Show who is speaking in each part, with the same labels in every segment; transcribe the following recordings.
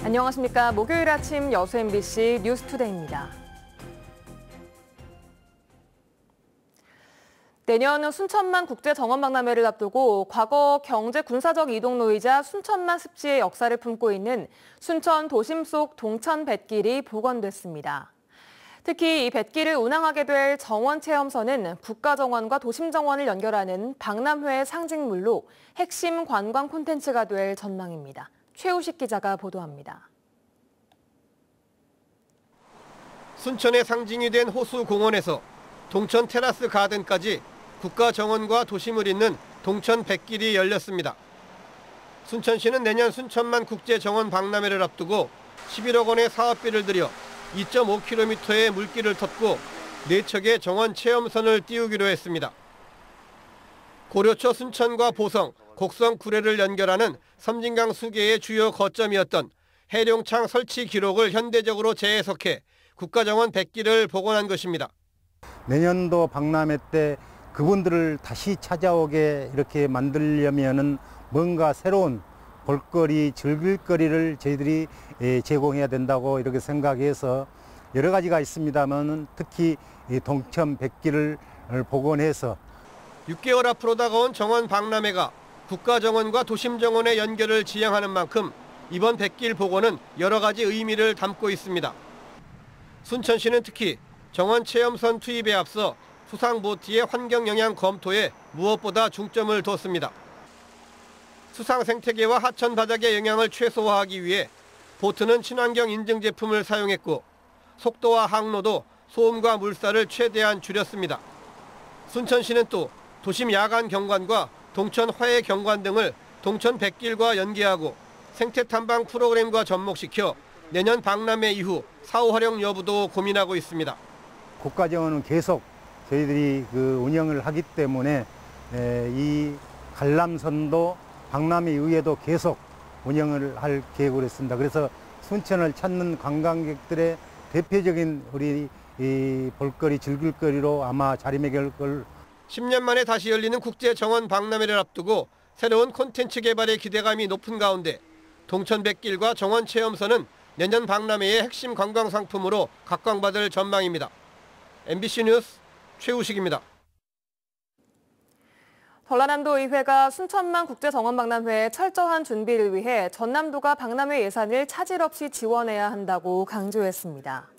Speaker 1: 안녕하십니까. 목요일 아침 여수 MBC 뉴스투데이입니다. 내년 순천만 국제정원박람회를 앞두고 과거 경제 군사적 이동로이자 순천만 습지의 역사를 품고 있는 순천 도심 속 동천 뱃길이 복원됐습니다. 특히 이 뱃길을 운항하게 될 정원체험선은 국가정원과 도심정원을 연결하는 박람회의 상징물로 핵심 관광 콘텐츠가 될 전망입니다. 최우식 기자가 보도합니다.
Speaker 2: 순천의 상징이 된 호수공원에서 동천 테라스 가든까지 국가정원과 도심을 잇는 동천 뱃길이 열렸습니다. 순천시는 내년 순천만 국제정원 박람회를 앞두고 11억 원의 사업비를 들여 2.5km의 물길을 텄고 4척의 정원 체험선을 띄우기로 했습니다. 고려초 순천과 보성, 곡성 구례를 연결하는 섬진강 수계의 주요 거점이었던 해룡창 설치 기록을 현대적으로 재해석해 국가정원 뱃길을 복원한 것입니다.
Speaker 3: 내년도 박람회 때 그분들을 다시 찾아오게 이렇게 만들려면은 뭔가 새로운 볼거리, 즐길거리를 저희들이 제공해야 된다고 이렇게 생각해서 여러 가지가 있습니다만 특히 이 동천 뱃길을 복원해서
Speaker 2: 6개월 앞으로 다가온 정원 박람회가 국가정원과 도심정원의 연결을 지향하는 만큼 이번 뱃길 복원은 여러 가지 의미를 담고 있습니다. 순천시는 특히 정원 체험선 투입에 앞서 수상보트의 환경영향 검토에 무엇보다 중점을 뒀습니다. 수상 생태계와 하천 바닥의 영향을 최소화하기 위해 보트는 친환경 인증 제품을 사용했고 속도와 항로도 소음과 물살을 최대한 줄였습니다. 순천시는 또 도심 야간 경관과 동천 화해 경관 등을 동천 뱃길과 연계하고 생태 탐방 프로그램과 접목시켜 내년 박람회 이후 사후 활용 여부도 고민하고 있습니다.
Speaker 3: 국가정원은 계속 저희들이 운영을 하기 때문에 이 관람선도 박람회 이후에도 계속 운영을 할 계획으로 했습니다. 그래서 순천을 찾는 관광객들의 대표적인 우리 이 볼거리, 즐길거리로 아마 자리매길 걸.
Speaker 2: 10년 만에 다시 열리는 국제정원 박람회를 앞두고 새로운 콘텐츠 개발에 기대감이 높은 가운데 동천 뱃길과 정원 체험선은 내년 박람회의 핵심 관광 상품으로 각광받을 전망입니다. MBC 뉴스 최우식입니다.
Speaker 1: 전라남도 의회가 순천만 국제정원박람회의 철저한 준비를 위해 전남도가 박람회 예산을 차질 없이 지원해야 한다고 강조했습니다.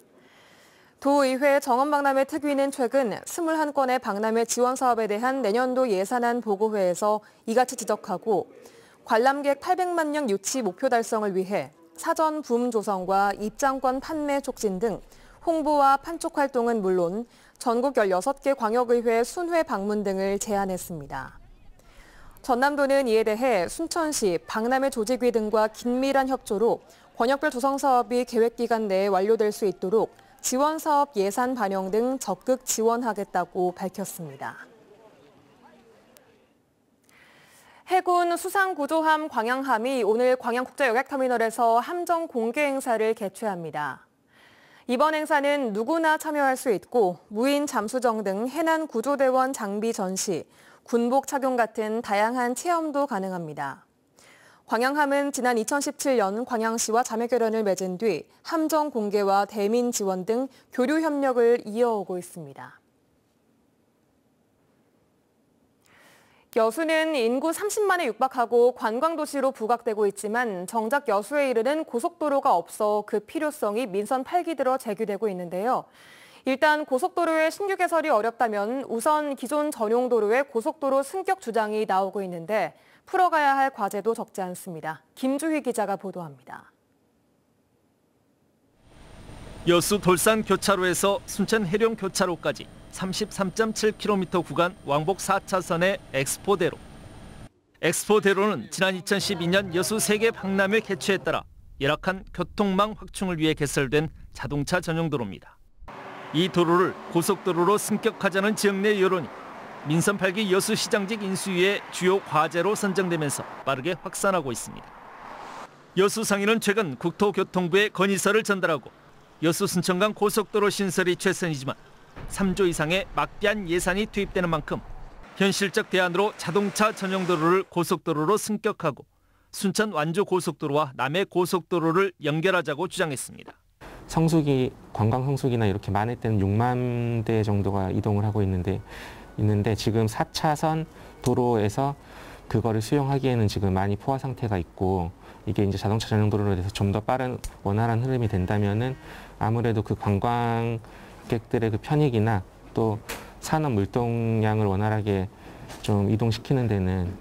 Speaker 1: 도의회 정원박람회 특위는 최근 21건의 박람회 지원 사업에 대한 내년도 예산안 보고회에서 이같이 지적하고 관람객 800만 명 유치 목표 달성을 위해 사전 붐 조성과 입장권 판매 촉진 등 홍보와 판촉 활동은 물론 전국 16개 광역의회 순회 방문 등을 제안했습니다. 전남도는 이에 대해 순천시, 박람회 조직위 등과 긴밀한 협조로 권역별 조성 사업이 계획 기간 내에 완료될 수 있도록 지원 사업 예산 반영 등 적극 지원하겠다고 밝혔습니다. 해군 수상구조함 광양함이 오늘 광양국제여객터미널에서 함정 공개 행사를 개최합니다. 이번 행사는 누구나 참여할 수 있고 무인 잠수정 등 해난 구조대원 장비 전시, 군복 착용 같은 다양한 체험도 가능합니다. 광양함은 지난 2017년 광양시와 자매결연을 맺은 뒤 함정 공개와 대민 지원 등 교류 협력을 이어오고 있습니다. 여수는 인구 30만에 육박하고 관광도시로 부각되고 있지만 정작 여수에 이르는 고속도로가 없어 그 필요성이 민선 8기 들어 제기되고 있는데요. 일단 고속도로의 신규 개설이 어렵다면 우선 기존 전용도로의 고속도로 승격 주장이 나오고 있는데 풀어가야 할 과제도 적지 않습니다. 김주희 기자가 보도합니다.
Speaker 4: 여수 돌산 교차로에서 순천 해룡 교차로까지 33.7km 구간 왕복 4차선의 엑스포대로. 엑스포대로는 지난 2012년 여수 세계 박람회 개최에 따라 열악한 교통망 확충을 위해 개설된 자동차 전용도로입니다. 이 도로를 고속도로로 승격하자는 지역 내 여론이 민선 8기 여수시장직 인수위의 주요 과제로 선정되면서 빠르게 확산하고 있습니다. 여수상인은 최근 국토교통부에 건의서를 전달하고 여수 순천간 고속도로 신설이 최선이지만 3조 이상의 막대한 예산이 투입되는 만큼 현실적 대안으로 자동차 전용도로를 고속도로로 승격하고 순천 완주 고속도로와 남해 고속도로를 연결하자고 주장했습니다.
Speaker 5: 성수기, 관광 성수기나 이렇게 많을 때는 6만 대 정도가 이동을 하고 있는데 지금 4차선 도로에서 그거를 수용하기에는 지금 많이 포화 상태가 있고, 이게 이제 자동차 전용 도로로 돼서 좀 더 빠른 원활한 흐름이 된다면은 아무래도 그 관광객들의 그 편익이나 또 산업 물동량을 원활하게 좀 이동시키는 데는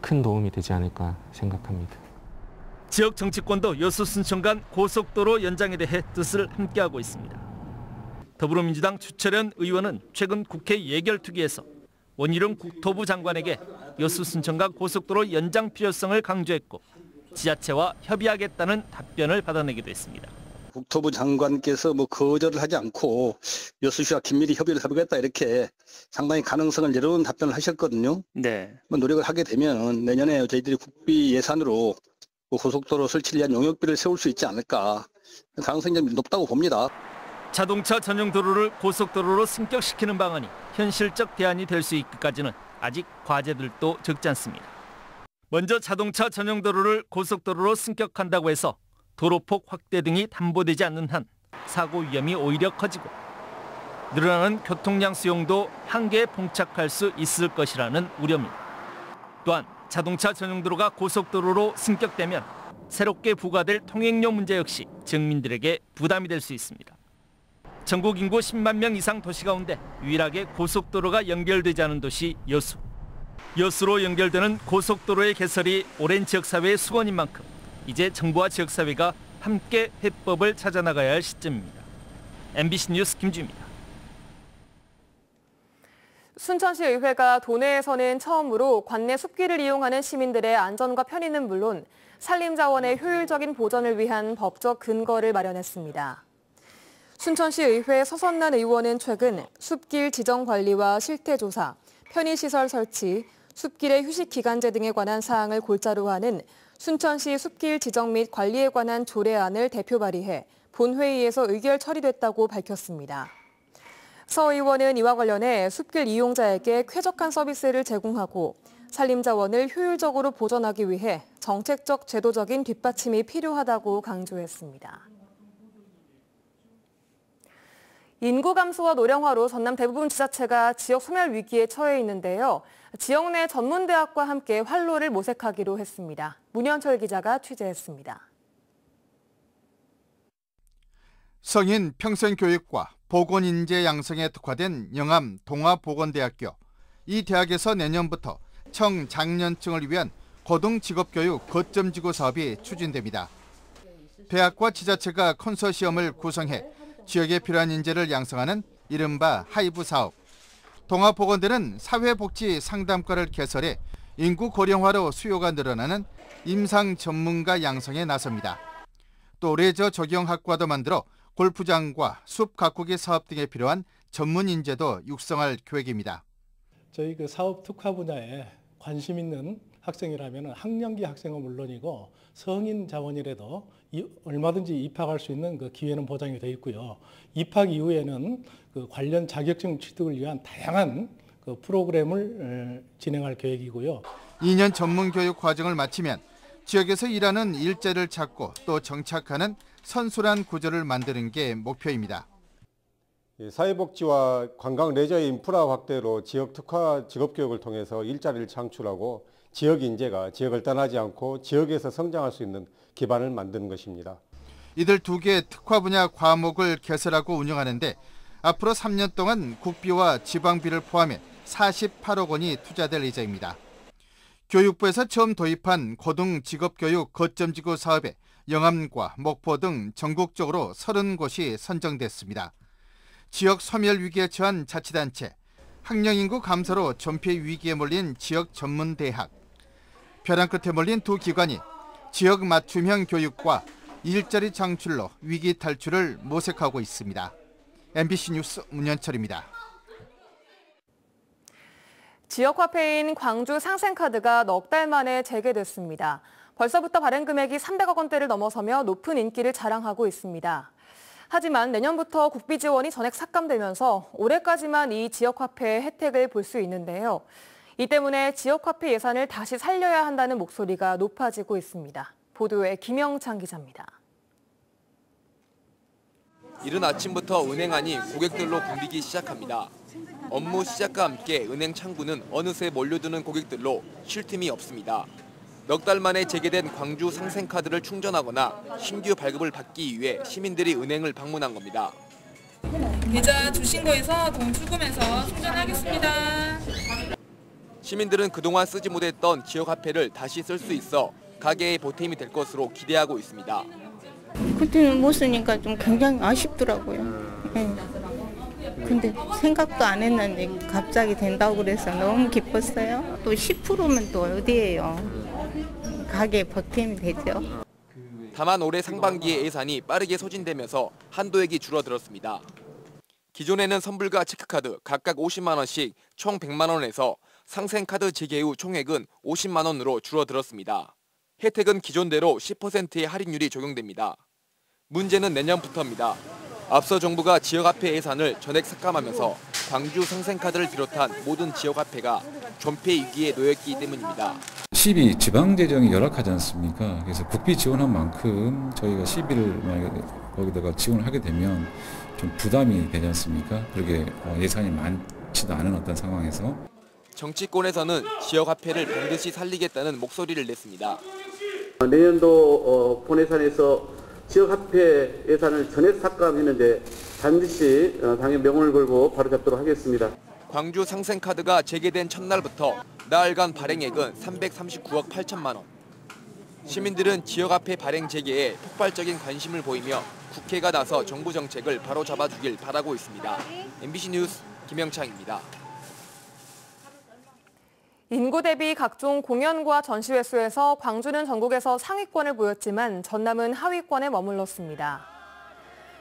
Speaker 5: 큰 도움이 되지 않을까 생각합니다.
Speaker 4: 지역 정치권도 여수 순천 간 고속도로 연장에 대해 뜻을 함께하고 있습니다. 더불어민주당 주철현 의원은 최근 국회 예결특위에서 원희룡 국토부 장관에게 여수 순천 간 고속도로 연장 필요성을 강조했고 지자체와 협의하겠다는 답변을 받아내기도 했습니다.
Speaker 6: 국토부 장관께서 거절을 하지 않고 여수시와 긴밀히 협의를 해보겠다 이렇게 상당히 가능성을 내려놓은 답변을 하셨거든요.
Speaker 7: 네.
Speaker 6: 노력을 하게 되면 내년에 저희들이 국비 예산으로 고속도로 설치를 위한 용역비를 세울 수 있지 않을까, 가능성이 좀 높다고 봅니다.
Speaker 4: 자동차 전용 도로를 고속도로로 승격시키는 방안이 현실적 대안이 될 수 있기까지는 아직 과제들도 적지 않습니다. 먼저 자동차 전용 도로를 고속도로로 승격한다고 해서 도로폭 확대 등이 담보되지 않는 한 사고 위험이 오히려 커지고 늘어나는 교통량 수용도 한계에 봉착할 수 있을 것이라는 우려입니다. 또한 자동차 전용 도로가 고속도로로 승격되면 새롭게 부과될 통행료 문제 역시 지역민들에게 부담이 될 수 있습니다. 전국 인구 10만 명 이상 도시 가운데 유일하게 고속도로가 연결되지 않은 도시 여수. 여수로 연결되는 고속도로의 개설이 오랜 지역사회의 수건인 만큼 이제 정부와 지역사회가 함께 해법을 찾아나가야 할 시점입니다. MBC 뉴스 김주입니다.
Speaker 1: 순천시 의회가 도내에서는 처음으로 관내 숲길을 이용하는 시민들의 안전과 편의는 물론 산림자원의 효율적인 보전을 위한 법적 근거를 마련했습니다. 순천시 의회 서선난 의원은 최근 숲길 지정 관리와 실태조사, 편의시설 설치, 숲길의 휴식기간제 등에 관한 사항을 골자로 하는 순천시 숲길 지정 및 관리에 관한 조례안을 대표 발의해 본회의에서 의결 처리됐다고 밝혔습니다. 서 의원은 이와 관련해 숲길 이용자에게 쾌적한 서비스를 제공하고 산림자원을 효율적으로 보전하기 위해 정책적 제도적인 뒷받침이 필요하다고 강조했습니다. 인구 감소와 노령화로 전남 대부분 지자체가 지역 소멸 위기에 처해 있는데요. 지역 내 전문대학과 함께 활로를 모색하기로 했습니다. 문현철 기자가 취재했습니다.
Speaker 8: 성인 평생교육과 보건인재 양성에 특화된 영암 동아보건대학교. 이 대학에서 내년부터 청장년층을 위한 고등직업교육 거점지구 사업이 추진됩니다. 대학과 지자체가 컨소시엄을 구성해 지역에 필요한 인재를 양성하는 이른바 하이브 사업. 동아보건대는 사회복지 상담과를 개설해 인구 고령화로 수요가 늘어나는 임상 전문가 양성에 나섭니다. 또 레저 적용학과도 만들어 골프장과 숲 가꾸기 사업 등에 필요한 전문 인재도 육성할 계획입니다.
Speaker 9: 저희 사업 특화 분야에 관심 있는 학생이라면 학령기 학생은 물론이고 성인 자원이라도 얼마든지 입학할 수 있는 기회는 보장이 되어 있고요. 입학 이후에는 관련 자격증 취득을 위한 다양한 프로그램을 진행할 계획이고요.
Speaker 8: 2년 전문 교육 과정을 마치면 지역에서 일하는 일자리를 찾고 또 정착하는 선순환 구조를 만드는 게 목표입니다.
Speaker 10: 사회복지와 관광 레저의 인프라 확대로 지역 특화 직업교육을 통해서 일자리를 창출하고 지역 인재가 지역을 떠나지 않고 지역에서 성장할 수 있는 기반을 만드는 것입니다.
Speaker 8: 이들 두 개의 특화 분야 과목을 개설하고 운영하는데 앞으로 3년 동안 국비와 지방비를 포함해 48억 원이 투자될 예정입니다. 교육부에서 처음 도입한 고등직업교육 거점지구 사업에 영암과 목포 등 전국적으로 30곳이 선정됐습니다. 지역 소멸 위기에 처한 자치단체, 학령인구 감소로 존폐 위기에 몰린 지역 전문대학, 벼랑 끝에 몰린 두 기관이 지역 맞춤형 교육과 일자리 창출로 위기 탈출을 모색하고 있습니다. MBC 뉴스 문현철입니다.
Speaker 1: 지역 화폐인 광주 상생카드가 넉 달 만에 재개됐습니다. 벌써부터 발행 금액이 300억 원대를 넘어서며 높은 인기를 자랑하고 있습니다. 하지만 내년부터 국비 지원이 전액 삭감되면서 올해까지만 이 지역 화폐의 혜택을 볼 수 있는데요. 이 때문에 지역화폐 예산을 다시 살려야 한다는 목소리가 높아지고 있습니다. 보도에 김영창 기자입니다.
Speaker 7: 이른 아침부터 은행안이 고객들로 붐비기 시작합니다. 업무 시작과 함께 은행 창구는 어느새 몰려드는 고객들로 쉴 틈이 없습니다. 넉 달 만에 재개된 광주 상생카드를 충전하거나 신규 발급을 받기 위해 시민들이 은행을 방문한 겁니다.
Speaker 11: 계좌 주신 거에서 돈 출금해서 충전하겠습니다.
Speaker 7: 시민들은 그동안 쓰지 못했던 지역화폐를 다시 쓸 수 있어 가게의 보탬이 될 것으로 기대하고 있습니다.
Speaker 12: 그때는 못 쓰니까 좀 굉장히 아쉽더라고요. 네. 근데 생각도 안 했는데 갑자기 된다고 그래서 너무 기뻤어요. 또 10%면 또 어디예요. 가게에 보탬이 되죠.
Speaker 7: 다만 올해 상반기에 예산이 빠르게 소진되면서 한도액이 줄어들었습니다. 기존에는 선불과 체크카드 각각 50만 원씩 총 100만 원에서 상생카드 재개 후 총액은 50만 원으로 줄어들었습니다. 혜택은 기존대로 10%의 할인율이 적용됩니다. 문제는 내년부터입니다. 앞서 정부가 지역화폐 예산을 전액 삭감하면서 광주 상생카드를 비롯한 모든 지역화폐가 존폐 위기에 놓였기 때문입니다.
Speaker 13: 시비 지방재정이 열악하지 않습니까? 그래서 국비 지원한 만큼 저희가 시비를 만약에 거기다가 지원을 하게 되면 좀 부담이 되지 않습니까? 그렇게 예산이 많지도 않은 어떤 상황에서.
Speaker 7: 정치권에서는 지역화폐를 반드시 살리겠다는 목소리를 냈습니다.
Speaker 14: 내년도 본예산에서 지역화폐 예산을 전액 삭감했는데 반드시 당의 명운을 걸고 바로잡도록 하겠습니다.
Speaker 7: 광주 상생카드가 재개된 첫날부터 나흘간 발행액은 339억 8천만 원. 시민들은 지역화폐 발행 재개에 폭발적인 관심을 보이며 국회가 나서 정부 정책을 바로잡아주길 바라고 있습니다. MBC 뉴스 김영창입니다.
Speaker 1: 인구 대비 각종 공연과 전시 횟수에서 광주는 전국에서 상위권을 보였지만 전남은 하위권에 머물렀습니다.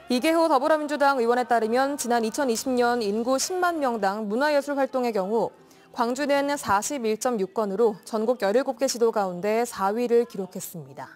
Speaker 1: 이계호 더불어민주당 의원에 따르면 지난 2020년 인구 10만 명당 문화예술 활동의 경우 광주는 41.6건으로 전국 17개 시도 가운데 4위를 기록했습니다.